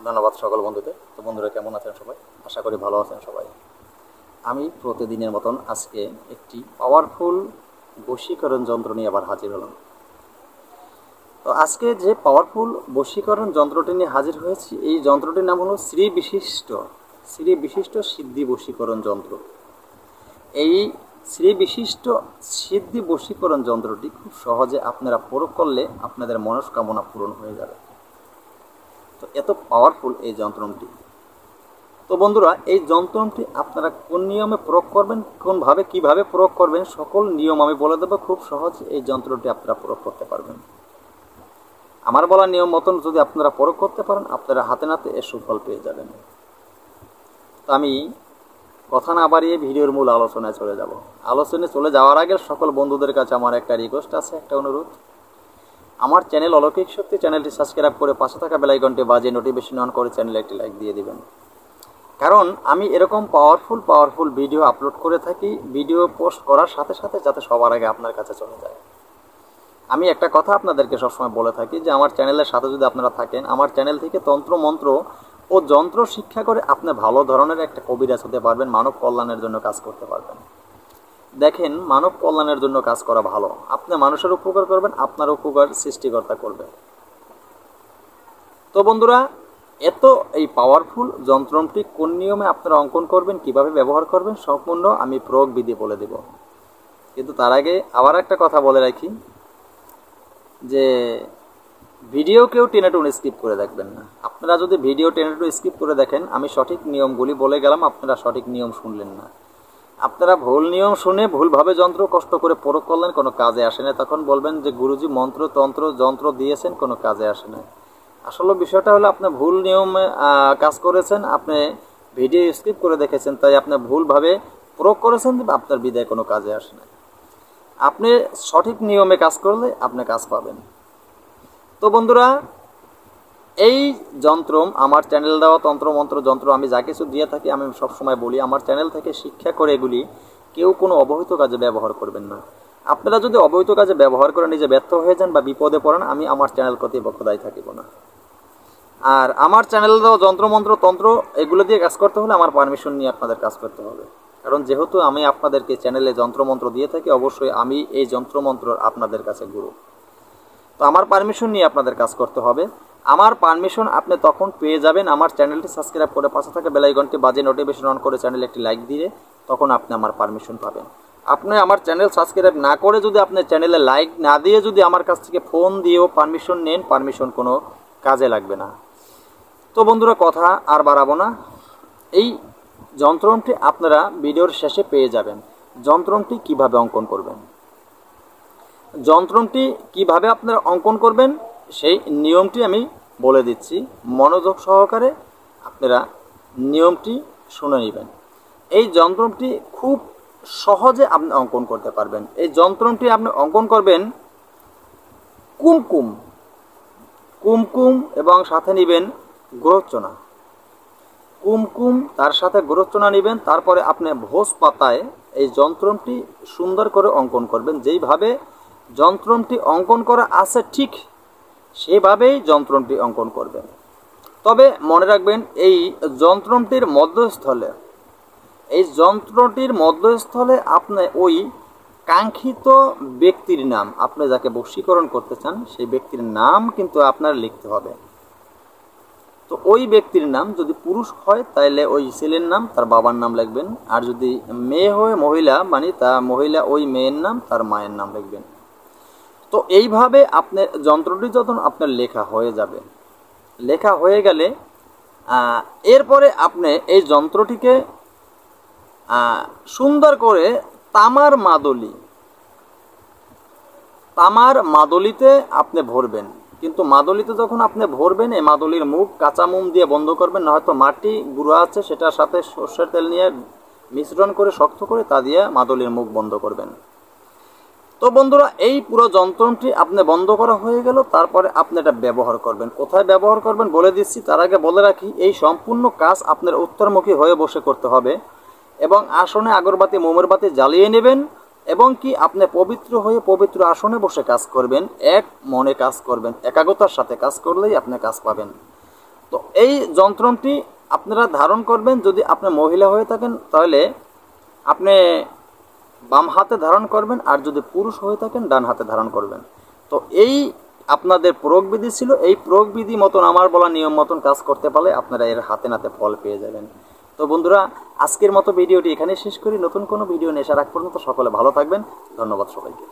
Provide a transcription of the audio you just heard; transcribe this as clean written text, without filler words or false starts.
ধন্যবাদ সকল বন্ধুদের। তো বন্ধুরা কেমন আছেন সবাই? আশা করি ভালো আছেন সবাই। আমি প্রতিদিনের মতন আজকে একটি পাওয়ারফুল বশীকরণ যন্ত্র নিয়ে আবার হাজির হলাম। তো আজকে যে পাওয়ারফুল বশীকরণ যন্ত্রটি নিয়ে হাজির হয়েছি, এই যন্ত্রটির নাম হলো শ্রী বিশিষ্ট সিদ্ধি বশীকরণ যন্ত্র। এই শ্রী বিশিষ্ট সিদ্ধি বশীকরণ যন্ত্রটি খুব সহজে আপনারা প্রয়োগ করলে আপনাদের মনস্কামনা পূরণ হয়ে যাবে। তো এত পাওয়ারফুল এই যন্ত্রটি। তো বন্ধুরা, এই যন্ত্রটি আপনারা কোন নিয়মে প্রয়োগ করবেন, কোনভাবে কিভাবে প্রয়োগ করবেন, সকল নিয়ম আমি বলে দেবো। খুব সহজ এই যন্ত্রটি আপনারা প্রয়োগ করতে পারবেন। আমার বলা নিয়ম মতন যদি আপনারা প্রয়োগ করতে পারেন, আপনারা হাতে নাতে এর সুফল পেয়ে যাবেন। তো আমি কথা না বাড়িয়ে ভিডিওর মূল আলোচনায় চলে যাব। আলোচনায় চলে যাওয়ার আগে সকল বন্ধুদের কাছে আমার একটা রিকোয়েস্ট আছে, একটা অনুরোধ। আমার চ্যানেল অলৌকিক শক্তি চ্যানেলটি সাবস্ক্রাইব করে পাশে থাকা বেল আইকনটি বাজিয়ে নোটিফিকেশন অন করে চ্যানেলে একটি লাইক দিয়ে দিবেন। কারণ আমি এরকম পাওয়ারফুল ভিডিও আপলোড করে থাকি, ভিডিও পোস্ট করার সাথে সাথে যাতে সবার আগে আপনার কাছে চলে যায়। আমি একটা কথা আপনাদেরকে সবসময় বলে থাকি যে আমার চ্যানেলের সাথে যদি আপনারা থাকেন, আমার চ্যানেল থেকে তন্ত্র মন্ত্র ও যন্ত্র শিক্ষা করে আপনি ভালো ধরনের একটা কবিরাজ হতে পারবেন, মানব কল্যাণের জন্য কাজ করতে পারবেন। দেখেন, মানব কল্যাণের জন্য কাজ করা ভালো। আপনি মানুষের উপকার করবেন, আপনার উপকার সৃষ্টিকর্তা করবে। তো বন্ধুরা, এই পাওয়ারফুল যন্ত্রটি কোন নিয়মে আপনারা অঙ্কন করবেন, কিভাবে ব্যবহার করবেন, সম্পূর্ণ আমি প্রয়োগ বিধি বলে দেব। কিন্তু তার আগে আবার একটা কথা বলে রাখি যে ভিডিও কেউ টেনে টুনে স্কিপ করে দেখবেন না। আপনারা যদি ভিডিও টেনে টুনে স্কিপ করে দেখেন, আমি সঠিক নিয়মগুলি বলে গেলাম, আপনারা সঠিক নিয়ম শুনলেন না। আপনারা ভুল নিয়ম শুনে ভুলভাবে যন্ত্র কষ্ট করে প্রয়োগ করলেন, কোনো কাজে আসে না। তখন বলবেন যে গুরুজি মন্ত্র তন্ত্র যন্ত্র দিয়েছেন, কোনো কাজে আসে না। আসলে বিষয়টা হলো আপনি ভুল নিয়মে কাজ করেছেন, আপনি ভিডিও স্কিপ করে দেখেছেন, তাই আপনি ভুলভাবে প্রয়োগ করেছেন, আপনার বিদায় কোনো কাজে আসে না। আপনি সঠিক নিয়মে কাজ করলে আপনি কাজ পাবেন। তো বন্ধুরা, এই যন্ত্র আমার চ্যানেল দেওয়া তন্ত্র মন্ত্র যন্ত্র আমি যা কিছু দিয়ে থাকি, আমি সবসময় বলি আমার চ্যানেল থেকে শিক্ষা করে এগুলি কেউ কোনো অবহিত কাজে ব্যবহার করবেন না। আপনারা যদি অবহিত কাজে ব্যবহার করে নিজে ব্যর্থ হয়ে যান বা বিপদে পড়েন, আমি আমার চ্যানেল কর্তৃপক্ষ দায়ী থাকিব না। আর আমার চ্যানেল দেওয়া যন্ত্রমন্ত্র তন্ত্র এগুলো দিয়ে কাজ করতে হলে আমার পারমিশন নিয়ে আপনাদের কাজ করতে হবে। কারণ যেহেতু আমি আপনাদেরকে চ্যানেলে যন্ত্রমন্ত্র দিয়ে থাকি, অবশ্যই আমি এই যন্ত্রমন্ত্র আপনাদের কাছে গুরু। তো আমার পারমিশন নিয়ে আপনাদের কাজ করতে হবে। আমার পারমিশন আপনি তখন পেয়ে যাবেন আমার চ্যানেলটি সাবস্ক্রাইব করে পাশে থাকা বেল আইকনটি বাজিয়ে নোটিফিকেশন অন করে চ্যানেলে একটি লাইক দিয়ে তখন আপনি আমার পারমিশন পাবেন। আপনি আমার চ্যানেল সাবস্ক্রাইব না করে যদি আপনি চ্যানেলে লাইক না দিয়ে যদি আমার কাছ থেকে ফোন দিয়েও পারমিশন নেন, পারমিশন কোনো কাজে লাগবে না। তো বন্ধুরা, কথা আর বাড়াবো না। এই যন্ত্রটি আপনারা ভিডিওর শেষে পেয়ে যাবেন। যন্ত্রটি কিভাবে অঙ্কন করবেন, যন্ত্রটি কিভাবে আপনারা অঙ্কন করবেন সেই নিয়মটি আমি বলে দিচ্ছি। মনোযোগ সহকারে আপনারা নিয়মটি শুনে নেবেন। এই যন্ত্রটি খুব সহজে আপনি অঙ্কন করতে পারবেন। এই যন্ত্রটি আপনি অঙ্কন করবেন কুমকুম কুমকুম এবং সাথে নেবেন গ্রহচনা। কুমকুম তার সাথে গ্রহচনা নেবেন। তারপরে আপনি ভোজ পাতায় এই যন্ত্রটি সুন্দর করে অঙ্কন করবেন। যেইভাবে যন্ত্রটি অঙ্কন করা আছে ঠিক সেভাবেই যন্ত্রটি অঙ্কন করবেন। তবে মনে রাখবেন, এই যন্ত্রটির মধ্যস্থলে আপনি ওই কাঙ্ক্ষিত ব্যক্তির নাম, আপনি যাকে বশীকরণ করতে চান সেই ব্যক্তির নাম কিন্তু আপনার লিখতে হবে। তো ওই ব্যক্তির নাম যদি পুরুষ হয় তাহলে ওই ছেলের নাম তার বাবার নাম লিখবেন, আর যদি মেয়ে হয় মহিলা মানে তা মহিলা ওই মেয়ের নাম তার মায়ের নাম লিখবেন। তো এইভাবে আপনার যন্ত্রটি যখন আপনার লেখা হয়ে যাবে, লেখা হয়ে গেলে এরপরে আপনি এই যন্ত্রটিকে সুন্দর করে তামার মাদলিতে আপনি ভরবেন। কিন্তু মাদলিতে যখন আপনি ভরবেন, এই মাদলির মুখ কাঁচা মোম দিয়ে বন্ধ করবেন, না হয়তো মাটি গুঁড়ো আছে সেটার সাথে সর্ষের তেল নিয়ে মিশ্রণ করে শক্ত করে তা দিয়ে মাদলির মুখ বন্ধ করবেন। তো বন্ধুরা, এই পুরো যন্ত্রটি আপনি বন্ধ করা হয়ে গেল। তারপরে আপনি এটা ব্যবহার করবেন। কোথায় ব্যবহার করবেন বলে দিচ্ছি, তার আগে বলে রাখি এই সম্পূর্ণ কাজ আপনার উত্তরমুখী হয়ে বসে করতে হবে এবং আসনে আগরবাতি মোমেরবাতি জ্বালিয়ে নেবেন এবং কি আপনি পবিত্র হয়ে পবিত্র আসনে বসে কাজ করবেন। এক মনে কাজ করবেন, একাগ্রতার সাথে কাজ করলেই আপনি কাজ পাবেন। তো এই যন্ত্রটি আপনারা ধারণ করবেন, যদি আপনি মহিলা হয়ে থাকেন তাহলে আপনি বাম হাতে ধারণ করবেন, আর যদি পুরুষ হয়ে থাকেন ডান হাতে ধারণ করবেন। তো এই আপনাদের প্রয়োগবিধি ছিল। এই প্রয়োগবিধি মতন আমার বলা নিয়ম মতন কাজ করতে পারলে আপনারা এর হাতে নাতে ফল পেয়ে যাবেন। তো বন্ধুরা, আজকের মতো ভিডিওটি এখানে শেষ করি। নতুন কোনো ভিডিও নিয়ে আসার আগ পর্যন্ত সকলে ভালো থাকবেন। ধন্যবাদ সবাইকে।